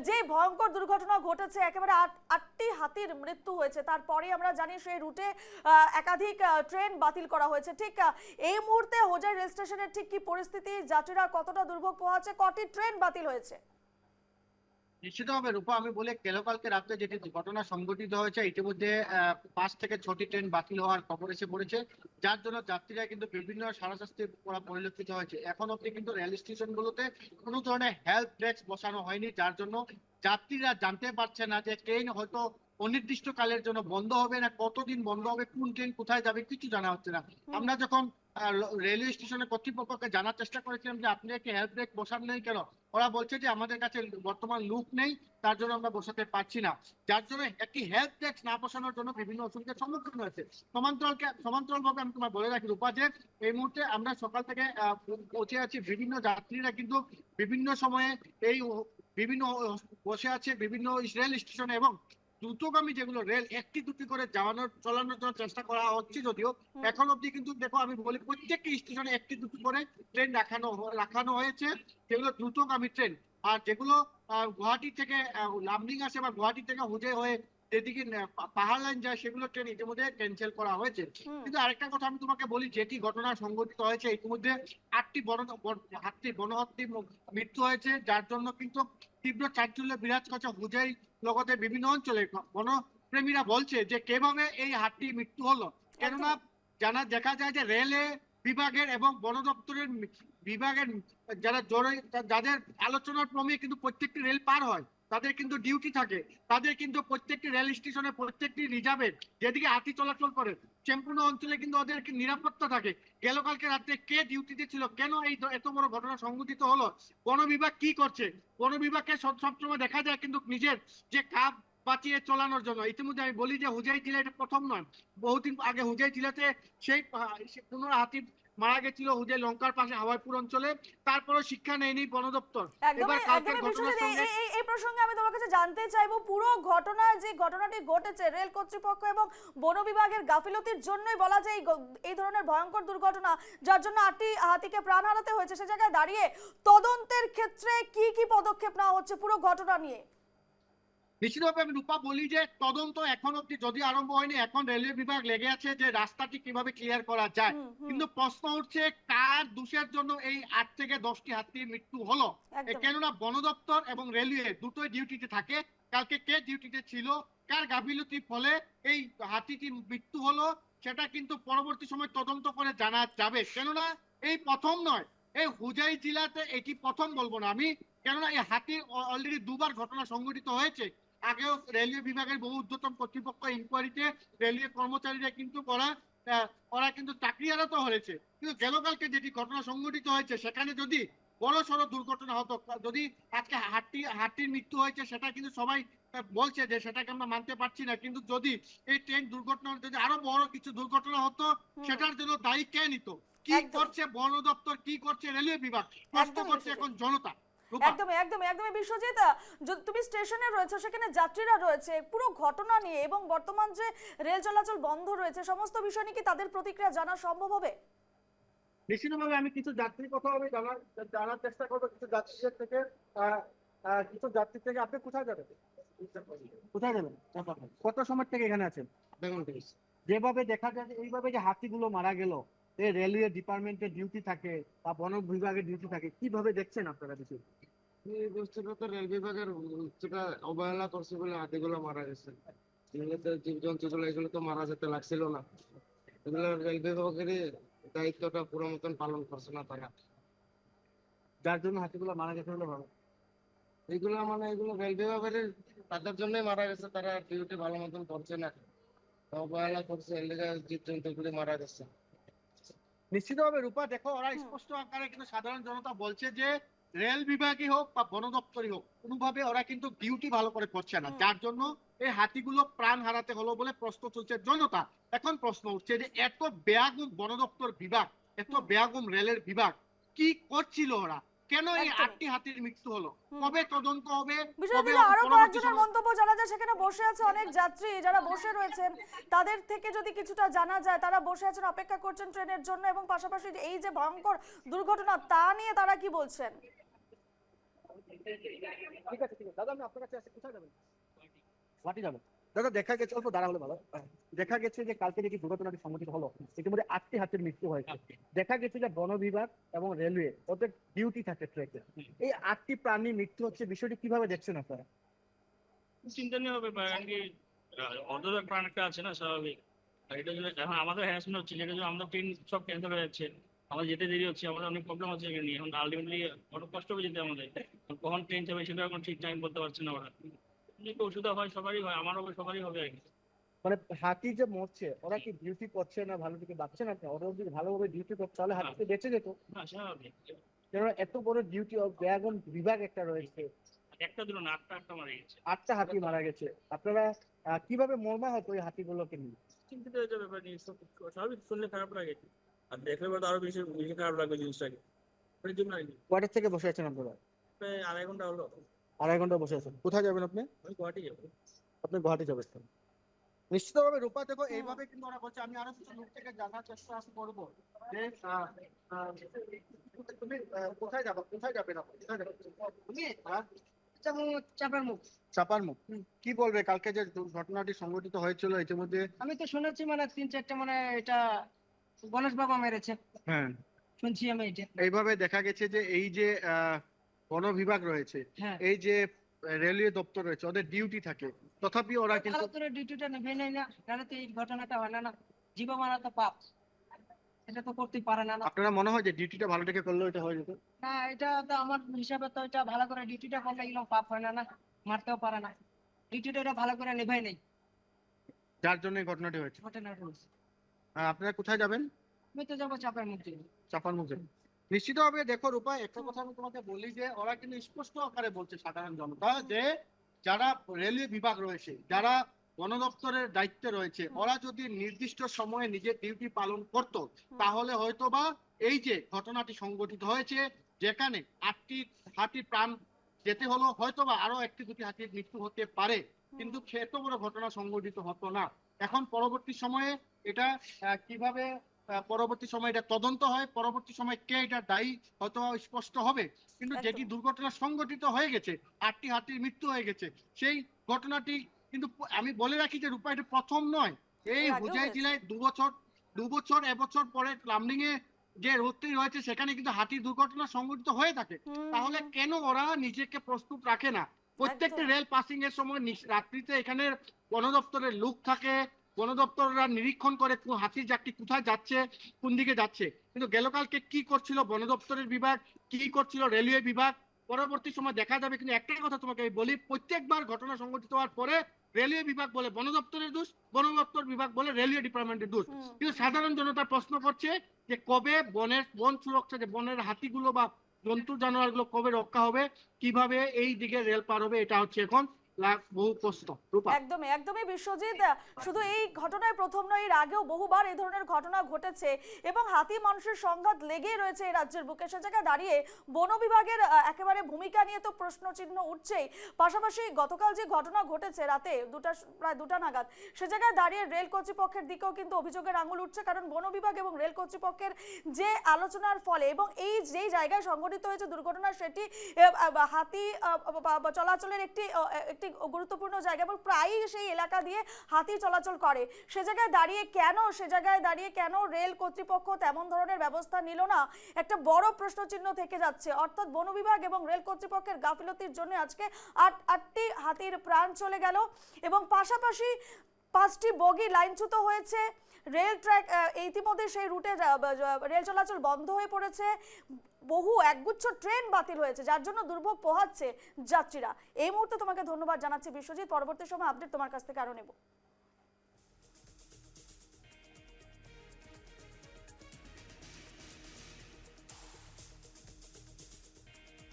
যে ভয়ঙ্কর দুর্ঘটনা ঘটেছে, একেবারে আটটি হাতির মৃত্যু হয়েছে, তারপরে আমরা জানি সেই রুটে একাধিক ট্রেন বাতিল করা হয়েছে। ঠিক এই মুহূর্তে হোজাই রেল স্টেশনের ঠিক কি পরিস্থিতি, যাত্রীরা কতটা দুর্ভোগ পোহাচ্ছে, কটি ট্রেন বাতিল হয়েছে? নিশ্চিতভাবে রূপা, আমি বলে কালকে রাত্রে যেটি ঘটনা সংঘটিত হয়েছে, ইতিমধ্যে 5 থেকে 6টি ট্রেন বাতিল হওয়ার খবর এসে পড়েছে, যার জন্য যাত্রীরা কিন্তু বিভিন্ন হারাশাস্তি পরিলক্ষিত হয়েছে। এখন অব্দি কিন্তু রেল স্টেশন গুলোতে কোনো ধরনের হেল্প ডেস্ক বসানো হয়নি, যার জন্য যাত্রীরা জানতে পারছে না যে ট্রেন হয়তো অনির্দিষ্টকালের জন্য বন্ধ হবে, না কতদিন বন্ধ হবে, কোন ট্রেন কোথায় যাবে কিছু জানা হচ্ছে না। আমরা যখন রেলওয়ে স্টেশনের কর্তৃপক্ষকে জানার চেষ্টা করেছিলাম যে আপনি একটি হেল্প ডেস্ক বসান নেই কেন, ওরা বলছে যে আমাদের কাছে বর্তমান লোক নেই, তার জন্য আমরা বসাতে পারছি না। যার জন্য একটি হেল্প ডেস্ক না বসানোর জন্য বিভিন্ন অসুবিধার সম্মুখীন হয়েছে। সমান্তরাল ভাবে আমি তোমার বলে রাখি রূপা, যে এই মুহূর্তে আমরা সকাল থেকে পৌঁছে আছি, বিভিন্ন যাত্রীরা কিন্তু বিভিন্ন সময়ে এই বিভিন্ন বসে আছে বিভিন্ন রেল স্টেশনে, এবং দ্রুতগামী যেগুলো রেল একটি দুটি করে চলানোর জন্য চেষ্টা করা হচ্ছে, যদিও এখন অব্দি কিন্তু দেখো আমি বলি প্রত্যেকটি স্টেশনে একটি দুটি করে ট্রেন রাখানো হয়েছে, যেগুলো দ্রুতগামী ট্রেন। আর যেগুলো গুয়াহাটি থেকে লামডিং আসে বা গুয়াহাটি থেকে হুজে হয়ে যেদিকে পাহাড় লাইন যায়, সেগুলো ট্রেন ইতিমধ্যে ক্যান্সেল করা হয়েছে। কিন্তু আরেকটা কথা আমি তোমাকে বলি, যেটি ঘটনা সংঘটিত হয়েছে, ইতিমধ্যে 8টি বনহাতির মৃত্যু হয়েছে, যার জন্য কিন্তু তীব্র চাঞ্চল্য বিরাজ করছে হুজাই লগতে বিভিন্ন অঞ্চলে। বনপ্রেমীরা বলছে যে কিভাবে এই হাতির মৃত্যু হলো, কেননা দেখা যায় যে রেলে বিভাগের এবং বন দপ্তরের বিভাগের যাদের আলোচনার ক্রমে কিন্তু প্রত্যেকটি রেল পার হয়, তাদের কিন্তু ডিউটি থাকে, তাদের কিন্তু প্রত্যেকটি রেল স্টেশনে প্রত্যেকটি রিজার্ভে যেদিকে হাতি চলাচল করে সম্পূর্ণ অঞ্চলে কিন্তু ওদের নিরাপত্তা থাকে। কালকে রাত্রে কে ডিউটিতে ছিল, কেন এই এত বড় ঘটনা সংঘটিত হলো, বন বিভাগ কি করছে? বন বিভাগকে সবসময় দেখা যায় কিন্তু নিজের যে কাজ বাঁচিয়ে চলানোর জন্য। ইতিমধ্যে আমি বলি যে হুজাই জেলা এটা প্রথম নয়, বহুদিন আগে হুজাই জেলাতে সেই 15 হাতি মারা গেছিল হুজাই লঙ্কার পাশে হাওয়াইপুর অঞ্চলে, তারপরে শিক্ষা নেয়নি বন দপ্তর। এবার কালকের ঘটনার সঙ্গে এই প্রসঙ্গে আমি তোমার কাছে জানতে চাইবো, পুরো ঘটনা যে ঘটনাটি ঘটেছে রেল কর্তৃপক্ষ এবং বন বিভাগের গাফিলতির জন্যই বলা যায় এই ধরনের ভয়ঙ্কর দুর্ঘটনা, যার জন্য 8টি হাতিকে প্রাণ হারাতে হয়েছে। সে জায়গায় দাঁড়িয়ে তদন্তের ক্ষেত্রে কি কি পদক্ষেপ নেওয়া হচ্ছে পুরো ঘটনা নিয়ে? নিশ্চিতভাবে আমি রূপা বলি যে তদন্ত এখন অব্দি যদি আরম্ভ হয়নি, এখন রেলওয়ে বিভাগ লেগে আছে যে রাস্তাটি কিভাবে ক্লিয়ার করা যায়। কিন্তু প্রশ্ন উঠছে কার দোষের জন্য এই 8 থেকে 10টি হাতির মৃত্যু হলো, কেননা বন দপ্তর এবং রেলওয়ে দুটোই ডিউটিতে থাকে। কালকে কে ডিউটিতে ছিল, কার গাফিলতির ফলে এই হাতিটির মৃত্যু হলো, সেটা কিন্তু পরবর্তী সময় তদন্ত করে জানা যাবে। কেননা এই প্রথম নয়, এই হুজাই জেলাতে এটি প্রথম বলবো না আমি, কেননা এই হাতির অলরেডি দুবার ঘটনা সংঘটিত হয়েছে। আগেও রেলওয়ে বিভাগের বহু ঊর্ধ্বতন কর্তৃপক্ষ ইনকোয়ারিতে রেলওয়ে কর্মচারীরা কিন্তু ওরা কিন্তু চাকরি হারাতে হয়েছে। কিন্তু কালকে যেটি ঘটনা সংঘটিত হয়েছে, সেখানে যদি বড় সড়ো দুর্ঘটনা হতো, যদি আজকে হাতির মৃত্যু হয়েছে, সেটা কিন্তু সবাই বলছে যে সেটাকে আমরা মানতে পারছি না, কিন্তু যদি এই ট্রেন দুর্ঘটনা যদি আরো বড় কিছু দুর্ঘটনা হতো, সেটার জন্য দায়ী কে নিত? কি করছে বন দপ্তর, কি করছে রেলওয়ে বিভাগ, প্রশ্ন করছে এখন জনতা। একদমই বিশ্বজিৎ, তুমি স্টেশনে রয়েছে, সেখানে যাত্রীরা রয়েছে, পুরো ঘটনা নিয়ে এবং বর্তমান যে রেল চলাচল বন্ধ রয়েছে সমস্ত বিষয় নিয়ে কি তাদের প্রতিক্রিয়া জানা সম্ভব হবে? নিশ্চিতভাবে আমি কিছু যাত্রীর কথা আমি জানার চেষ্টা করবো, কিছু যাত্রী থেকে। আপনি কোথায় যাবেন? কত সময় থেকে এখানে আছেন? যেভাবে দেখা যায় এইভাবে যে হাতিগুলো মারা গেল, রেলওয়ে ডিপার্টমেন্টের ডিউটি থাকে বা বন বিভাগের ডিউটি থাকে, কিভাবে দেখছেন আপনারা বিষয়? এই বস্তুটা তো রেল বিভাগের যেটা অবহেলা করছে বলে হাতিগুলো মারা গেছে। জীবজন্তুগুলো এগুলো তো মারা যেতে লাগছিল না, এগুলো রেল বিভাগেরই দায়িত্বটা পুরো মতন পালন করছে না তারা, যার জন্য হাতিগুলো মারা গেছে বলে ভালো। এগুলো রেল বিভাগের তাদের জন্যই মারা গেছে, তারা ডিউটি ভালো মতন করছে না, অবহেলা করছে, এর লেগে জীবজন্তুগুলি মারা গেছে। নিশ্চিতভাবে রূপা দেখো, ওরা স্পষ্ট আকারে কিন্তু সাধারণ জনতা বলছে যে রেল বিভাগই হোক বা বন দপ্তরই হোক, কোনোভাবে ওরা কিন্তু ডিউটি ভালো করে করছে না, যার জন্য এই হাতিগুলো প্রাণ হারাতে হলো বলে প্রশ্ন তুলছে জনতা। এখন প্রশ্ন উঠছে যে এত বেয়াগুম বন দপ্তর বিভাগ, এত বেয়াগুম রেলের বিভাগ কি করছিল ওরা, কেন এই 8টি হাতির মৃত্যু হলো, কবে তদন্ত হবে? আরো কয়েকজনের মন্তব্য জানা যায়, সেখানে বসে আছে অনেক যাত্রী যারা বসে রয়েছেন, তাদের থেকে যদি কিছুটা জানা যায়, তারা বসে আছেন অপেক্ষা করছেন ট্রেনের জন্য, এবং পাশাপাশি এই যে ভয়ঙ্কর দুর্ঘটনা তা নিয়ে তারা কি বলছেন? ঠিক আছে দাদা, আমি আপনার কাছে আসছি, কোথায় যাবেন? গুয়াহাটি যাবেন। দাদা দেখা গেছে, অল্প দাঁড়া হলে ভালো। দেখা গেছে যে কালকে যে দুর্ঘটনাটি সংঘটিত হলো, ইতিমধ্যে 8টি হাতির মৃত্যু হয়েছে। দেখা গেছে যে বন বিভাগ এবং রেলওয়ে ওদের ডিউটি থাকে ট্রেকে, এই 8টি প্রাণীর মৃত্যু হচ্ছে, বিষয়টি কিভাবে দেখছেন আপনারা? চিন্তনীয় ব্যাপার, কারণ কি অন্তত প্রাণ একটা আছে না, স্বাভাবিক। আর এটা জন্য এখন আমাদের হ্যারাসমেন্ট হচ্ছে, যেটা জন্য আমাদের ট্রেন সব ক্যান্সেল হয়ে যাচ্ছে, আমাদের যেতে দেরি হচ্ছে, আমাদের অনেক প্রবলেম হচ্ছে এখানে নিয়ে। এখন আলটিমেটলি অনেক কষ্ট হবে যেতে আমাদের, কখন ট্রেন যাবে সেটা এখন ঠিক টাইম বলতে পারছে না ওরা। যদি অসুবিধা হয় সবারই হয়, আমার হবে, সবারই হবে আর কি। মানে হাতি যে মরছে, ওরা কি ডিউটি করছে না ভালো দিকে যাচ্ছে না? ওরা যদি ভালোভাবে ডিউটি করছে তাহলে হাতিতে বেঁচে যেত। হ্যাঁ স্বাভাবিক। কারণ এত বড় ডিউটি অফ ড্রাগন বিভাগ একটা রয়েছে, একটা দুটো না, আটটা মারা গেছে। 8টা হাতি মারা গেছে। আপনারা কিভাবে মর্মাহত ওই হাতিগুলোকে নিয়ে? চিন্তিত হয়েছে ব্যাপার নিয়ে, স্বাভাবিক, শুনলে খারাপ লাগে, আর দেখলে পরে তো আরো বেশি বেশি খারাপ লাগবে জিনিসটাকে। এর জন্য আর কি। কয়টা থেকে বসে আছেন আপনারা? প্রায় 2.5 ঘন্টা হলো। 2.5 ঘন্টা বসে আছেন। কোথায় যাবেন আপনি? আমি গুয়াহাটি যাবো। আপনি গুয়াহাটি যাবেন। নিশ্চিতভাবে রূপা, দেখো এইভাবে কিন্তু ওরা বলছে। আমি আরো কিছু লোক থেকে জানার চেষ্টা করবো যে তুমি কোথায় যাবে, কোথায় যাবেন আপনি, কোথায় যাবেন? চাপার মুখ। চাপার মুখ। কি বলবে কালকে যে ঘটনাটি সংঘটিত হয়েছিল ইতিমধ্যে? আমি তো শুনেছি মানে 3-4টা মানে এটা গণেশ বাবা মেরেছে, হ্যাঁ, শুনছি আমি এটা। এইভাবে দেখা গেছে যে এই যে বন বিভাগ রয়েছে, হ্যাঁ, এই যে রেলওয়ে দপ্তর রয়েছে, ওদের ডিউটি থাকে, তথাপি ওরা কিন্তু ভালো করে ডিউটিটা নেবে নাই না, তাহলে তো এই ঘটনাটা হয় না। না, জীব মারা তো পাপ, এটা তো করতেই পারে না। না আপনারা মনে হয় যে ডিউটিটা ভালো থেকে করলেও এটা হয়ে যেত? না, এটা তো আমার হিসাবে তো এটা ভালো করে ডিউটিটা করলে এগুলো পাপ হয় না। না, মারতেও পারে না, ডিউটিটা এটা ভালো করে নেবে নাই, যার জন্য এই ঘটনাটি হয়েছে। ঘটনাটা হয়েছে। আপনারা কোথায় যাবেন? আমি তো যাবো চাপার মুখ দিয়ে। চাপার মুখে। নিশ্চিতভাবে দেখো রূপা, একটা কথা আমি তোমাকে বলি যে ওরা কিন্তু স্পষ্ট আকারে বলছে সাধারণ জনতা যে যারা রেলওয়ে বিভাগ রয়েছে, যারা বন দপ্তরের দায়িত্বে রয়েছে, ওরা যদি নির্দিষ্ট সময়ে নিজের ডিউটি পালন করত, তাহলে হয়তোবা এই যে ঘটনাটি সংঘটিত হয়েছে, যেখানে 8টি হাতির প্রাণ যেতে হলো, হয়তোবা আরো 1-2টি হাতির মৃত্যু হতে পারে, কিন্তু এত বড় ঘটনা সংঘটিত হতো না। এখন পরবর্তী সময়ে এটা কিভাবে পরবর্তী সময় এটা তদন্ত হয়, পরবর্তী সময় কে এটা দায়ী হয়তো স্পষ্ট হবে। কিন্তু যেটি দুর্ঘটনা সংঘটিত হয়ে গেছে, 8টি হাতির মৃত্যু হয়ে গেছে, সেই ঘটনাটি কিন্তু আমি বলে রাখি যে রূপা এটা প্রথম নয়। এই হুজাই জেলায় 2 বছর এবছর পরে লামডিং এ যে রোডটি রয়েছে সেখানে কিন্তু হাতির দুর্ঘটনা সংঘটিত হয়ে থাকে। তাহলে কেন ওরা নিজেকে প্রস্তুত রাখে না? প্রত্যেকটা রেল পাসিং এর সময় রাত্রিতে এখানে বন দপ্তরের লোক থাকে, বন দপ্তররা নিরীক্ষণ করে হাতির জাতটি কোথায় যাচ্ছে, কোন দিকে যাচ্ছে। কিন্তু গেলকালকে কি করছিল বন দপ্তরের বিভাগ, কি করছিল রেলওয়ে বিভাগ, পরবর্তী সময় দেখা যাবে। কিন্তু একটাই কথা তোমাকে আমি বলি, প্রত্যেকবার ঘটনা সংঘটিত হওয়ার পরে রেলওয়ে বিভাগ বলে বন দপ্তরের দোষ, বন দপ্তর বিভাগ বলে রেলওয়ে ডিপার্টমেন্টের দোষ। কিন্তু সাধারণ জনতা প্রশ্ন করছে যে কবে বন সুরক্ষা, যে বনের হাতিগুলো বা জন্তু জানোয়ার গুলো কবে রক্ষা হবে, কিভাবে এই দিকে রেল পার হবে, এটা হচ্ছে এখন বহু প্রশ্ন। একদমই একদমই বিশ্বজিৎ, শুধু এই ঘটনায় প্রথম নয়, এর আগেও বহুবার এই ধরনের ঘটনা ঘটেছে এবং হাতি মানুষের সংঘাত লেগেই রয়েছে এই রাজ্যের বুকে। সে জায়গায় দাঁড়িয়ে বন বিভাগের একেবারে ভূমিকা নিয়ে তো প্রশ্ন চিহ্ন উঠছেই। পাশাপাশি গতকাল যে ঘটনা ঘটেছে রাতে প্রায় 2টা নাগাদ, সে জায়গায় দাঁড়িয়ে রেল কর্তৃপক্ষের দিকেও কিন্তু অভিযোগের আঙুল উঠছে। কারণ বন বিভাগ এবং রেল কর্তৃপক্ষের যে আলোচনার ফলে এবং এই যেই জায়গায় সংঘটিত হয়েছে দুর্ঘটনা, সেটি হাতি চলাচলের একটি গুরুত্বপূর্ণ জায়গা এবং প্রায়ই সেই এলাকা দিয়ে হাতি চলাচল করে। সে জায়গায় দাঁড়িয়ে কেন রেল কর্তৃপক্ষ তেমন ধরনের ব্যবস্থা নিল না, একটা বড় প্রশ্ন চিহ্ন থেকে যাচ্ছে। অর্থাৎ বন বিভাগ এবং রেল কর্তৃপক্ষের গাফিলতির জন্য আজকে 8টি হাতির প্রাণ চলে গেল এবং পাশাপাশি 5টি বগি লাইনচ্যুত হয়েছে। রেল ট্র্যাক ইতিমধ্যে সেই রুটে রেল চলাচল বন্ধ হয়ে পড়েছে। বহু একগুচ্ছ ট্রেন বাতিল হয়েছে, যার জন্য দুর্ভোগ পোহাচ্ছে যাত্রীরা। এই মুহূর্তে তোমাকে ধন্যবাদ জানাচ্ছি বিশ্বজিৎ। পরবর্তী সময় আপডেট তোমার কাছ থেকে আরো নেব।